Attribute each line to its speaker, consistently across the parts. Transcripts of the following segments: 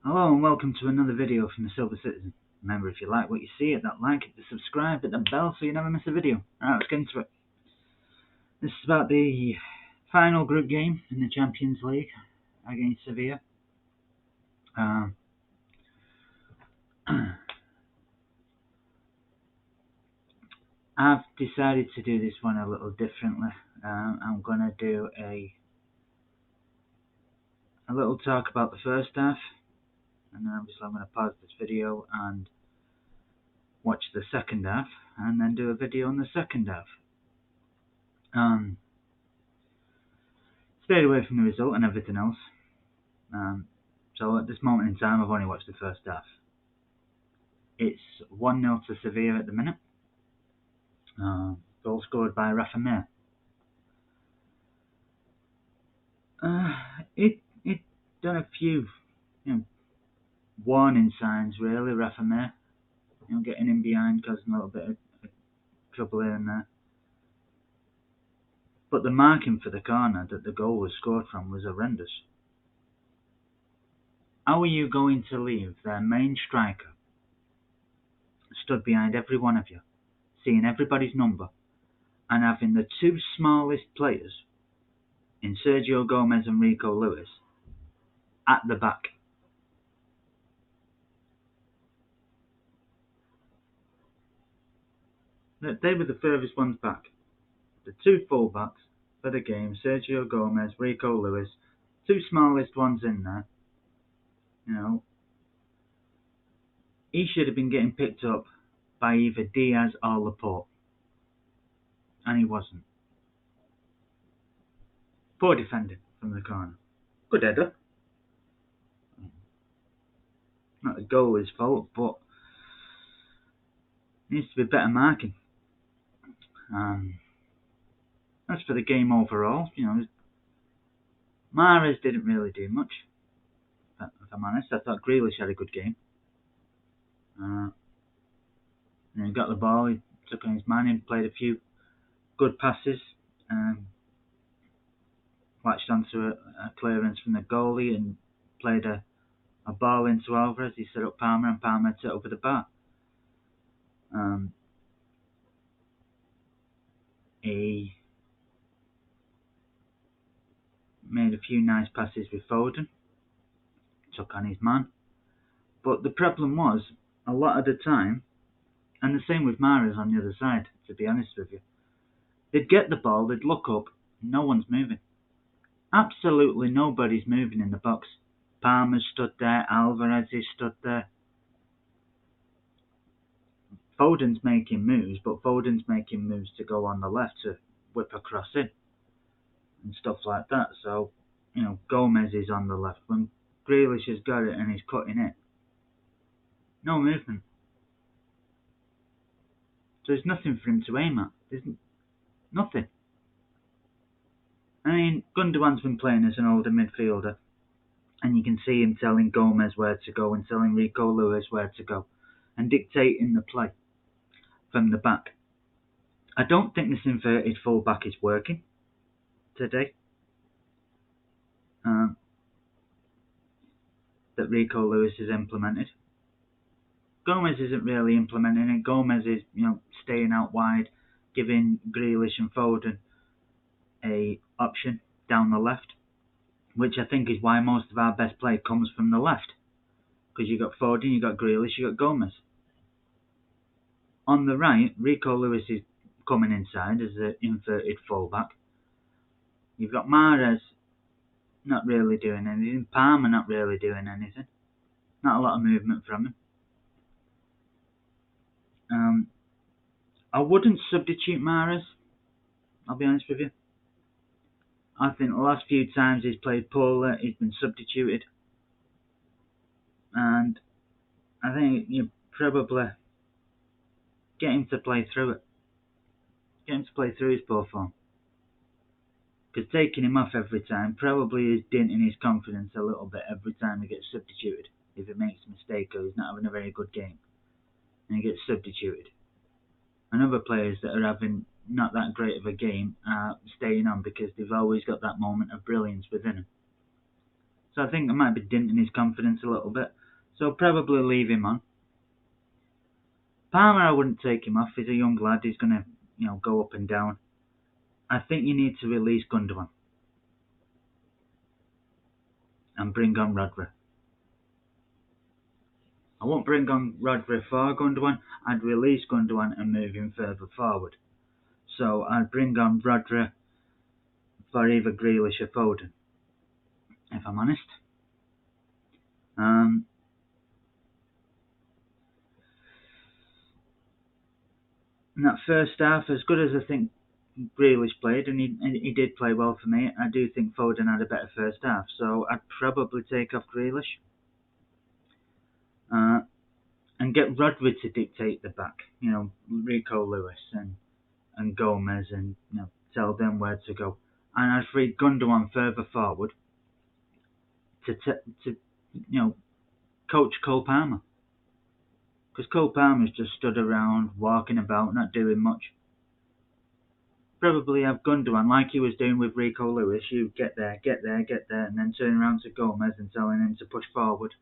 Speaker 1: Hello and welcome to another video from the Silver Citizen. Remember, if you like what you see, hit that like, hit the subscribe, hit the bell so you never miss a video. Alright, let's get into it. This is about the final group game in the Champions League against Sevilla. I've decided to do this one a little differently. I'm going to do a little talk about the first half, and then obviously I'm going to pause this video and watch the second half, and then do a video on the second half. Stayed away from the result and everything else. So at this moment in time, I've only watched the first half. It's 1-0 to Savilla at the minute. Goal scored by Rafa. It done a few, warning signs really. Rafa, getting in behind, causing a little bit of trouble here and there. But the marking for the corner that the goal was scored from was horrendous. How are you going to leave their main striker stood behind every one of you, seeing everybody's number, and having the two smallest players in Sergio Gomez and Rico Lewis at the back? They were the furthest ones back. The two fullbacks for the game, Sergio Gomez, Rico Lewis, two smallest ones in there. He should have been getting picked up by either Diaz or Laporte, and he wasn't. Poor defending from the corner. Good header. Not the goalie's fault, but needs to be better marking. As for the game overall, Mahrez didn't really do much. If I'm honest, I thought Grealish had a good game. He got the ball, he took on his man, and played a few good passes. Latched onto a clearance from the goalie and played a ball into Alvarez. He set up Palmer, and Palmer hit it over the bar. He made a few nice passes with Foden, took on his man. But the problem was, a lot of the time, and the same with Mahrez on the other side, to be honest with you, they'd get the ball, they'd look up, no one's moving. Absolutely nobody's moving in the box. Palmer's stood there, Alvarez is stood there. Foden's making moves, but Foden's making moves to go on the left to whip across in and stuff like that. So, Gomez is on the left. When Grealish has got it and he's cutting it, no movement. So there's nothing for him to aim at. There's nothing. I mean, Gundogan's been playing as an older midfielder, and you can see him telling Gomez where to go and telling Rico Lewis where to go and dictating the play from the back. I don't think this inverted fullback is working today. That Rico Lewis has implemented. Gomez isn't really implementing it. Gomez is, staying out wide, giving Grealish and Foden a option down the left, which I think is why most of our best play comes from the left. Because you got Foden, you got Grealish, you got Gomez. On the right, Rico Lewis is coming inside as an inverted fullback. You've got Mahrez not really doing anything. Palmer not really doing anything. Not a lot of movement from him. I wouldn't substitute Mahrez, I'll be honest with you. I think the last few times he's played poorly, he's been substituted. And I think you probably get him to play through it. Get him to play through his poor form. Because taking him off every time probably is denting his confidence a little bit every time he gets substituted. If he makes a mistake or he's not having a very good game and he gets substituted. And other players that are having not that great of a game are staying on because they've always got that moment of brilliance within them. So I think I might be denting his confidence a little bit. So probably leave him on. Palmer, I wouldn't take him off. He's a young lad. He's going to, go up and down. I think you need to release Gundogan and bring on Rodri. I won't bring on Rodri for Gundogan. I'd release Gundogan and move him further forward. So I'd bring on Rodri for either Grealish or Foden, if I'm honest. In that first half, as good as I think Grealish played, and he did play well for me, I do think Foden had a better first half. So I'd probably take off Grealish and get Rodri to dictate the back. Rico Lewis and Gomez, and tell them where to go. And I'd free Gundogan further forward to coach Cole Palmer. Because Cole Palmer's just stood around, walking about, not doing much. Probably have Gundogan, like he was doing with Rico Lewis, you get there, and then turn around to Gomez and telling him to push forward.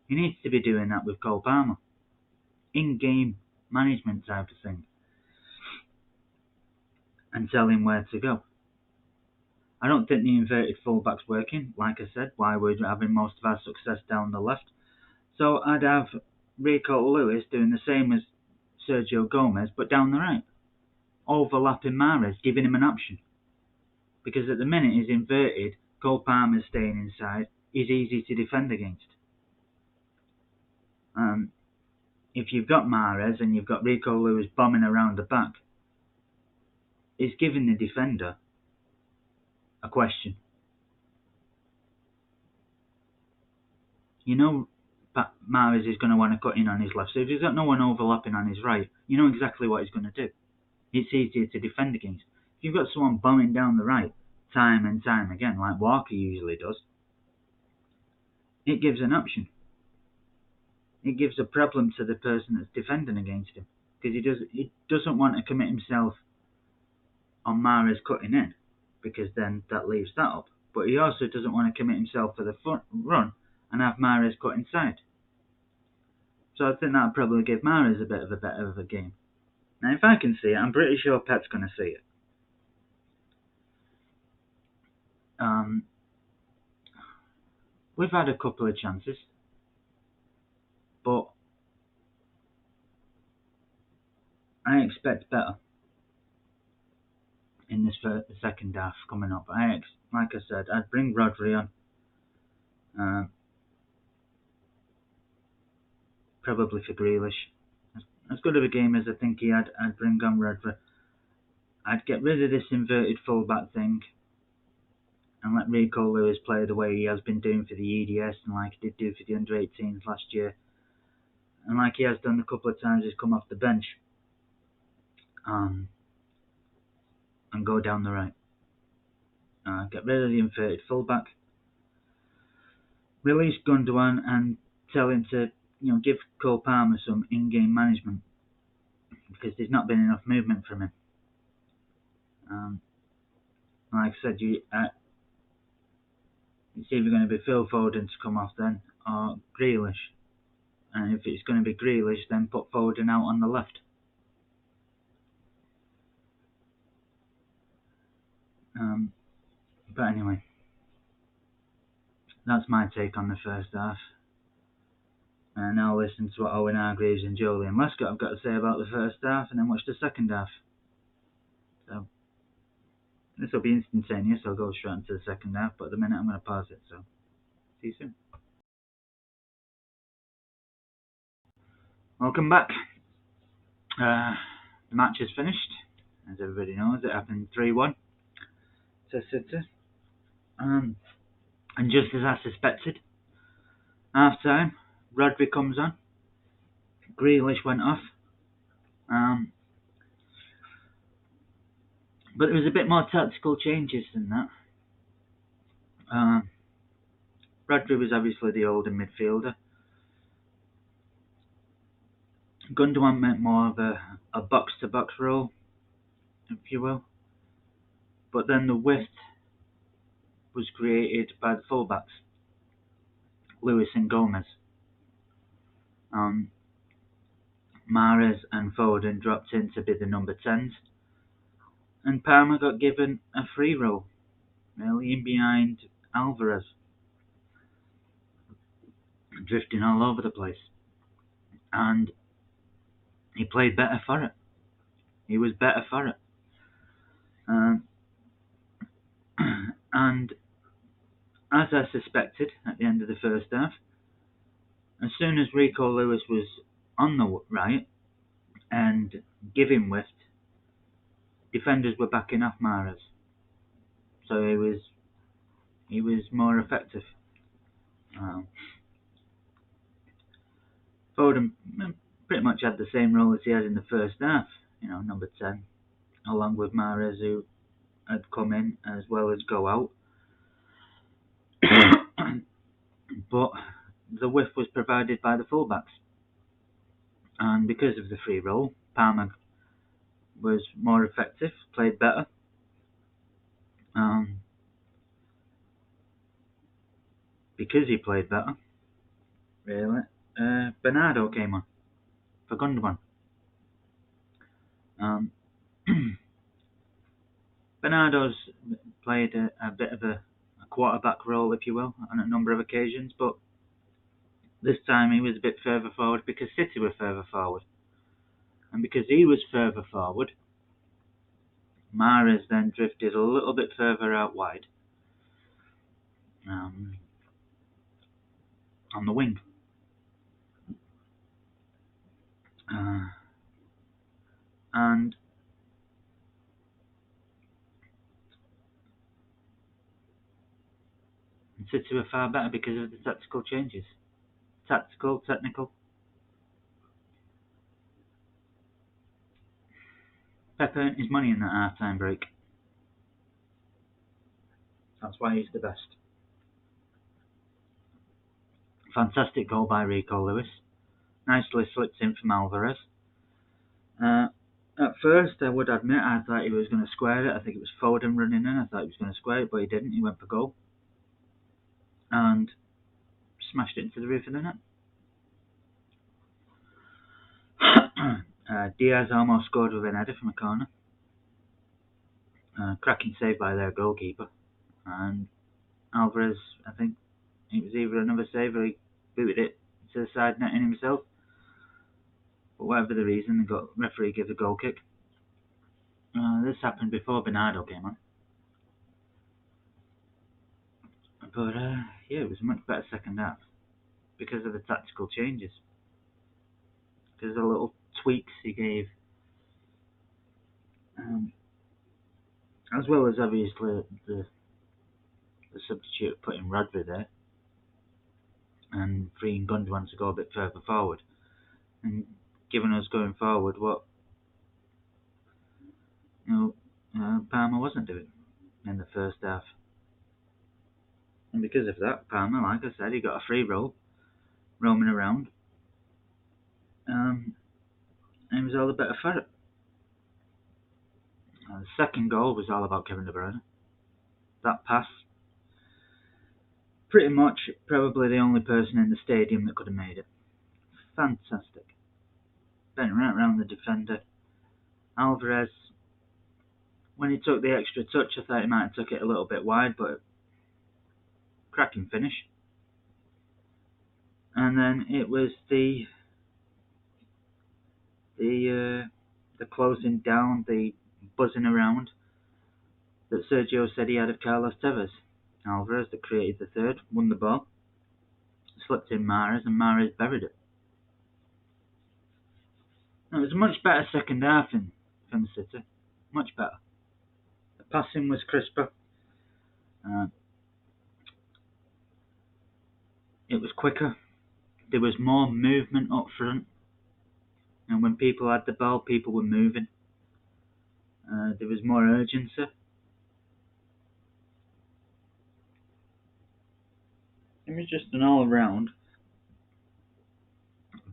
Speaker 1: He needs to be doing that with Cole Palmer. In-game management type of thing. And tell him where to go. I don't think the inverted fullback's working, like I said, why we're having most of our success down the left. So I'd have Rico Lewis doing the same as Sergio Gomez, but down the right. Overlapping Mahrez, giving him an option. Because at the minute he's inverted, Cole Palmer's staying inside, he's easy to defend against. If you've got Mahrez and you've got Rico Lewis bombing around the back, it's giving the defender a question. Mahrez is going to want to cut in on his left. So if he's got no one overlapping on his right, you know exactly what he's going to do. It's easier to defend against. If you've got someone bombing down the right, time and time again, like Walker usually does, it gives an option. It gives a problem to the person that's defending against him. Because he doesn't want to commit himself on Mahrez cutting in, because then that leaves that up. But he also doesn't want to commit himself for the front run and have Mahrez cut inside. So I think that'll probably give Mahrez a bit of a better of a game. Now, if I can see it, I'm pretty sure Pep's going to see it. We've had a couple of chances, but I expect better in this second half coming up. Like I said, I'd bring Rodri on, probably for Grealish. As good of a game as I think he had, I'd bring on Rodri. I'd get rid of this inverted fullback thing and let Rico Lewis play the way he has been doing for the EDS and like he did do for the under-18s last year. And like he has done a couple of times, he's come off the bench and go down the right. Get rid of the inverted fullback. Release Gundogan and tell him to give Cole Palmer some in-game management, because there's not been enough movement from him. Like I said, it's either going to be Phil Foden to come off then, or Grealish. And if it's going to be Grealish, then put Foden out on the left. But anyway, that's my take on the first half. And now listen to what Owen Hargreaves and Julian Lescott have got to say about the first half, and then watch the second half. So this will be instantaneous. I'll go straight into the second half, but at the minute I'm going to pause it. So see you soon. Welcome back. The match is finished, as everybody knows. It happened 3-1 to City. And just as I suspected, half time, Rodri comes on. Grealish went off. But there was a bit more tactical changes than that. Rodri was obviously the older midfielder. Gundogan meant more of a box-to-box role, if you will. But then the width was created by the fullbacks, Lewis and Gomez. Mahrez and Foden dropped in to be the number 10s, and Palmer got given a free role, really in behind Alvarez, drifting all over the place. And he played better for it. He was better for it. And as I suspected at the end of the first half, as soon as Rico Lewis was on the right and giving width, defenders were backing off Mahrez. So he was more effective. Foden pretty much had the same role as he had in the first half, number 10, along with Mahrez, who had come in as well as go out. But the whiff was provided by the fullbacks. And because of the free role, Palmer was more effective, played better. Because he played better, really, Bernardo came on for Gundogan. Bernardo's played a bit of a quarterback role, if you will, on a number of occasions, but this time he was a bit further forward because City were further forward. And because he was further forward, Mahrez then drifted a little bit further out wide on the wing. And City were far better because of the tactical changes. Technical. Pep earned his money in that half-time break. That's why he's the best. Fantastic goal by Rico Lewis. Nicely slipped in from Alvarez. At first, I would admit, I thought he was going to square it. I think it was Foden running in. I thought he was going to square it, but he didn't. He went for goal. And smashed it into the roof of the net. Diaz almost scored with an header from a corner. Cracking save by their goalkeeper. And Alvarez, I think it was either another save or he booted it to the side netting himself. But whatever the reason, the referee gave a goal kick. This happened before Bernardo came on. But it was a much better second half because of the tactical changes. Because of the little tweaks he gave. As well as obviously the substitute putting Rodri there and freeing Gundogan to go a bit further forward and giving us going forward what Palmer wasn't doing in the first half. And because of that, Palmer, like I said, he got a free roll roaming around, and it was all the better for it. The second goal was all about Kevin De Bruyne. That pass, pretty much probably the only person in the stadium that could have made it. Fantastic. Bent right around the defender. Alvarez, when he took the extra touch, I thought he might have took it a little bit wide, but cracking finish. And then it was the closing down, the buzzing around that Sergio said he had of Carlos Tevez. Alvarez that created the third, won the ball, slipped in Mahrez, and Mahrez buried it. It was a much better second half from City. Much better. The passing was crisper. It was quicker. There was more movement up front. And when people had the ball, people were moving. There was more urgency. It was just an all-round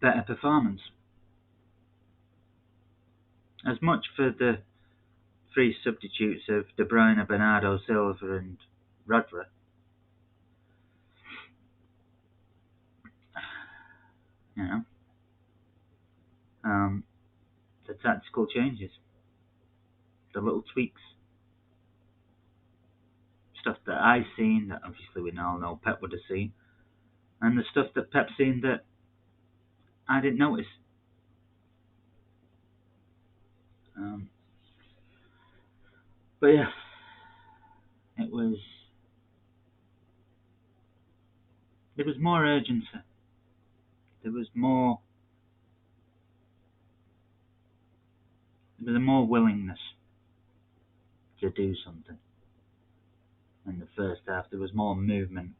Speaker 1: better performance. As much for the three substitutes of De Bruyne, Bernardo Silva and Radler. You know, the tactical changes, the little tweaks, stuff that I seen that obviously we all know Pep would have seen, and the stuff that Pep seen that I didn't notice. But yeah, it was. There was more urgency. There was more. There was more willingness to do something. In the first half, there was more movement.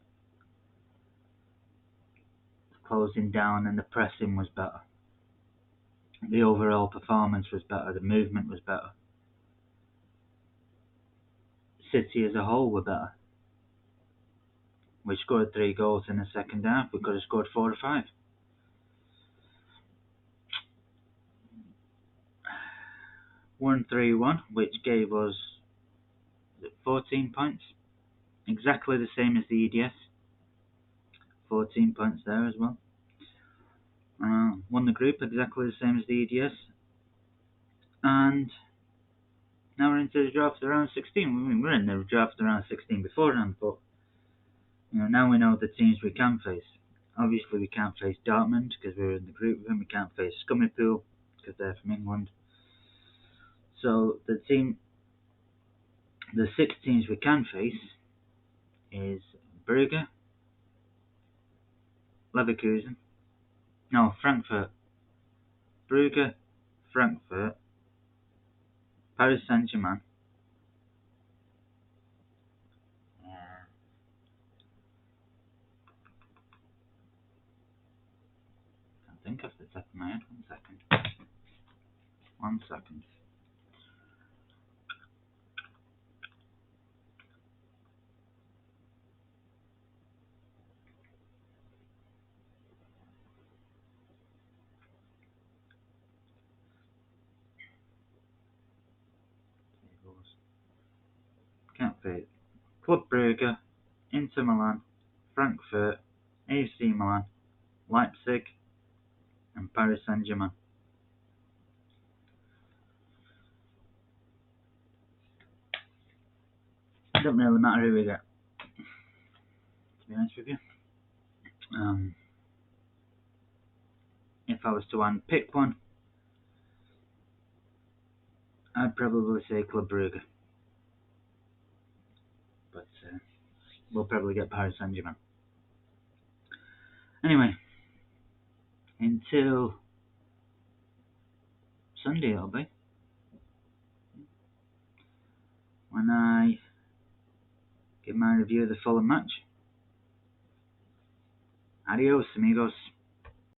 Speaker 1: The closing down and the pressing was better. The overall performance was better. The movement was better. City as a whole were better. We scored 3 goals in the second half. We could have scored 4 or 5. Won 3-1, which gave us 14 points. Exactly the same as the EDS. 14 points there as well. Won the group exactly the same as the EDS. And now we're into the draft around 16. We were in the draft around 16 beforehand, but now we know the teams we can face. Obviously, we can't face Dortmund because we're in the group with them. We can't face Scummipool because they're from England. So the 6 teams we can face is Brugge, Leverkusen, no, Frankfurt, Brugge, Frankfurt, Paris Saint-Germain, can't think off the top of my head. 1 second. Can't face Club Brugge, Inter Milan, Frankfurt, AC Milan, Leipzig, and Paris Saint-Germain. It doesn't really matter who we get, to be honest with you. If I was to pick one, I'd probably say Club Brugge. But we'll probably get Paris Saint-Germain. Anyway, until Sunday it'll be, when I give my review of the Fulham match. Adios, amigos.